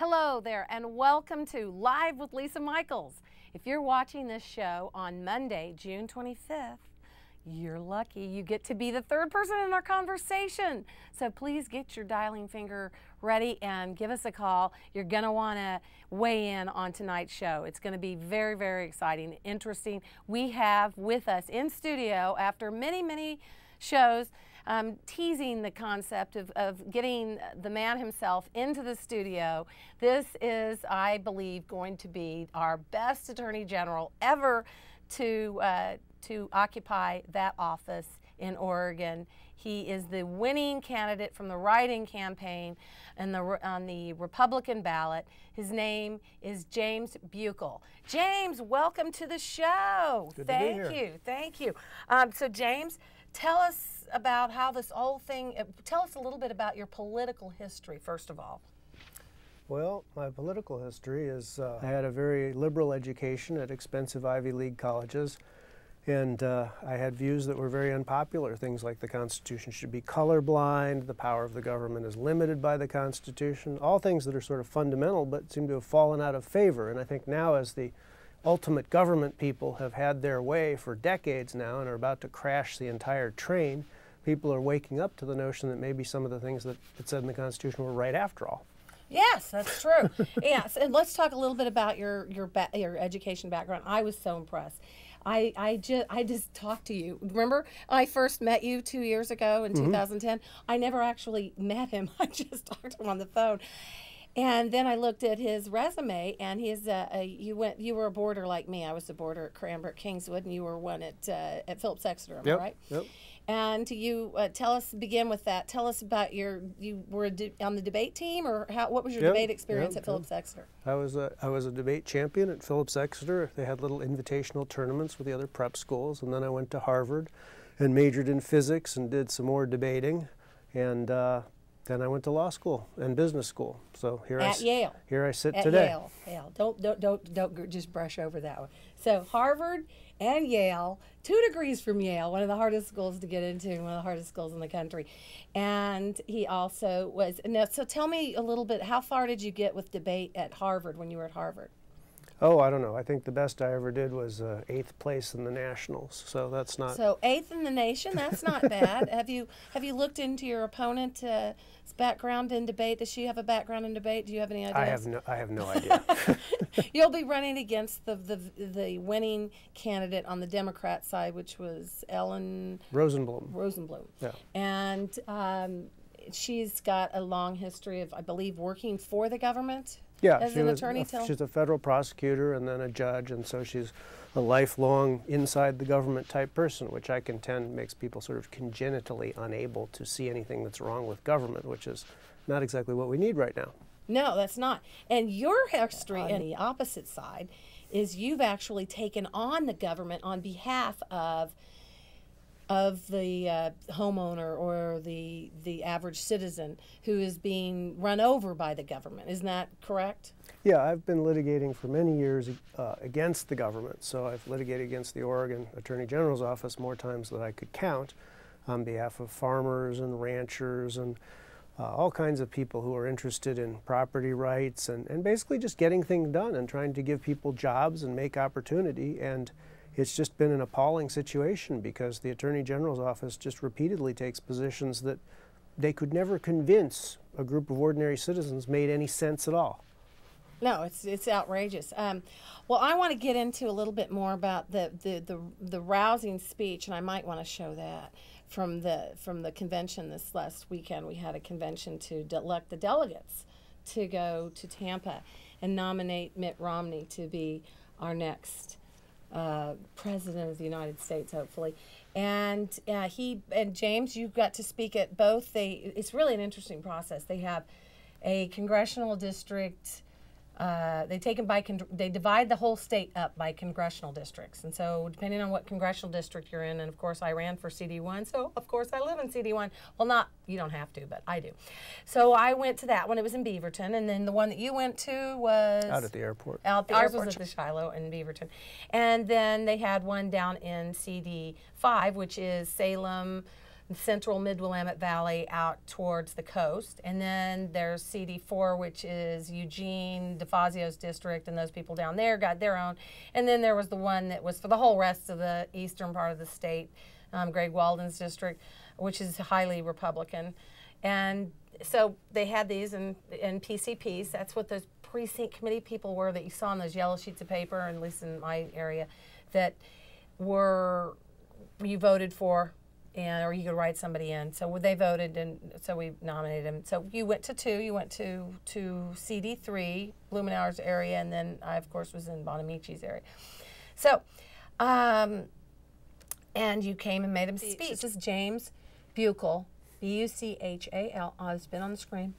Hello there and welcome to Live with Lisa Michaels. If you're watching this show on Monday, June 25th, you're lucky. You get to be the third person in our conversation. So please get your dialing finger ready and give us a call. You're going to want to weigh in on tonight's show. It's going to be very, very exciting, interesting. We have with us in studio, after many shows, teasing the concept of getting the man himself into the studio. This is, I believe, going to be our best Attorney General ever to occupy that office in Oregon. He is the winning candidate from the write-in campaign and on the Republican ballot. His name is James Buchal. James, welcome to the show. Good to be here. Thank you. So James, tell us about how this whole thing, tell us a little bit about your political history, first of all. Well, my political history is I had a very liberal education at expensive Ivy League colleges, and I had views that were very unpopular. Things like the Constitution should be colorblind, the power of the government is limited by the Constitution, all things that are sort of fundamental but seem to have fallen out of favor. And I think now, as the ultimate government people have had their way for decades now and are about to crash the entire train, people are waking up to the notion that maybe some of the things that it said in the Constitution were right after all. Yes, that's true. Yes, and let's talk a little bit about your education background. I was so impressed. I just talked to you. Remember, I first met you 2 years ago in 2010. I never actually met him. I just talked to him on the phone. And then I looked at his resume, and you were a boarder like me. I was a boarder at Cranbrook Kingswood, and you were one at Phillips Exeter. Am I right? Yep. And you begin with that. Tell us about you were on the debate team, or what was your debate experience at Phillips Exeter? I was a debate champion at Phillips Exeter. They had little invitational tournaments with the other prep schools, and then I went to Harvard and majored in physics and did some more debating, and then I went to law school and business school. So Yale. Here I sit today. Yale. Don't just brush over that one. So Harvard and Yale, 2 degrees from Yale, one of the hardest schools to get into, and one of the hardest schools in the country. And he also was. Now, so tell me a little bit. How far did you get with debate at Harvard when you were at Harvard? Oh, I don't know. I think the best I ever did was 8th place in the nationals. So that's not. So 8th in the nation. That's not bad. Have you looked into your opponent's background in debate? Does she have a background in debate? Do you have any ideas? I have no idea. You'll be running against the winning candidate on the Democrat side, which was Ellen Rosenblum. Yeah. And she's got a long history of, I believe, working for the government. Yeah, as an attorney. She's a federal prosecutor and then a judge, and so she's a lifelong inside the government type person, which I contend makes people sort of congenitally unable to see anything that's wrong with government, which is not exactly what we need right now. No, that's not. And your history on the opposite side is you've actually taken on the government on behalf of the homeowner or the average citizen who is being run over by the government. Isn't that correct? Yeah, I've been litigating for many years against the government. So I've litigated against the Oregon Attorney General's office more times than I could count on behalf of farmers and ranchers and all kinds of people who are interested in property rights and basically just getting things done and trying to give people jobs and make opportunity. And it's just been an appalling situation because the Attorney General's office just repeatedly takes positions that they could never convince a group of ordinary citizens made any sense at all. No, it's outrageous. Well, I want to get into a little bit more about the rousing speech, and I might want to show that from the convention this last weekend. We had a convention to elect the delegates to go to Tampa and nominate Mitt Romney to be our next President of the United States, hopefully. And James, you got to speak at both. It's really an interesting process. They have a congressional district. They divide the whole state up by congressional districts, and so depending on what congressional district you're in, and of course I ran for CD1, so of course I live in CD1. Well, you don't have to, but I do. So I went to that one. It was in Beaverton, and then the one that you went to was out at the airport. Ours was at the Shiloh in Beaverton, and then they had one down in CD5, which is Salem, central mid-Willamette Valley out towards the coast. And then there's CD4, which is Eugene DeFazio's district, and those people down there got their own. And then there was the one that was for the whole rest of the eastern part of the state, Greg Walden's district, which is highly Republican. And so they had these in PCPs. That's what those precinct committee people were that you saw on those yellow sheets of paper, at least in my area, that were you voted for, or you could write somebody in. So they voted, and so we nominated him. So you went to two. You went to CD3, Blumenauer's area, and then I, of course, was in Bonamici's area. So, and you came and made him speak. This is James Buchal, B-U-C-H-A-L. Oh, it's been on the screen.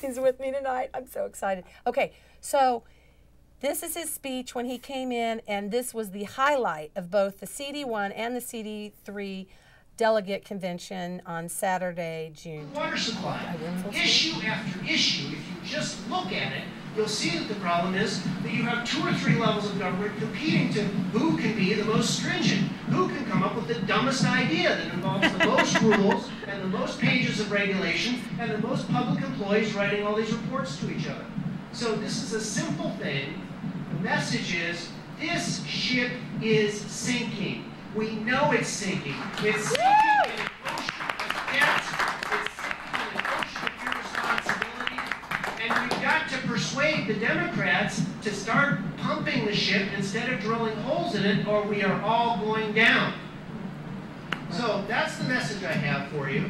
He's with me tonight. I'm so excited. Okay, so this is his speech when he came in, and this was the highlight of both the CD1 and the CD3 delegate convention on Saturday, June. Water supply, issue after issue. If you just look at it, you'll see that the problem is that you have 2 or 3 levels of government competing to who can be the most stringent, who can come up with the dumbest idea that involves the most rules and the most pages of regulation and the most public employees writing all these reports to each other. So this is a simple thing. The message is, this ship is sinking. We know it's sinking. It's sinking in an ocean of debt. It's sinking in an ocean of irresponsibility. And we've got to persuade the Democrats to start pumping the ship instead of drilling holes in it, or we are all going down. So that's the message I have for you.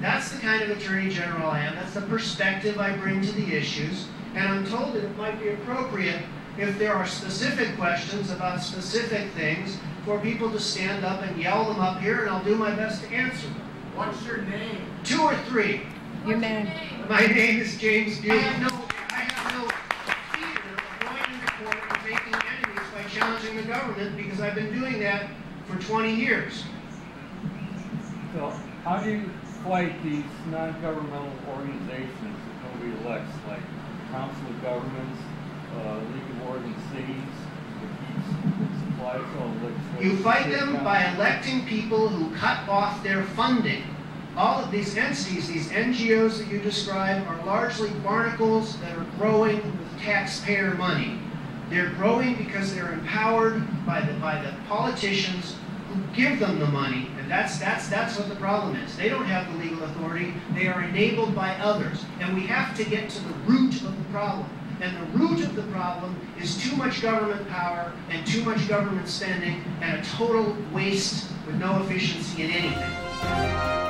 That's the kind of Attorney General I am. That's the perspective I bring to the issues. And I'm told that it might be appropriate, if there are specific questions about specific things, for people to stand up and yell them up here, and I'll do my best to answer them. What's your name? 2 or 3. Your name? My name is James Buchal. I have no fear of going into court and making enemies by challenging the government, because I've been doing that for 20 years. So how do you fight these non-governmental organizations that nobody elects, like Council of Governments, League of Oregon Cities, that supplies all legislation? You fight them by electing people who cut off their funding. All of these entities, these NGOs that you describe, are largely barnacles that are growing with taxpayer money. They're growing because they're empowered by the politicians who give them the money, and that's what the problem is. They don't have the legal authority. They are enabled by others, and we have to get to the root of the problem. And the root of the problem is too much government power and too much government spending and a total waste with no efficiency in anything.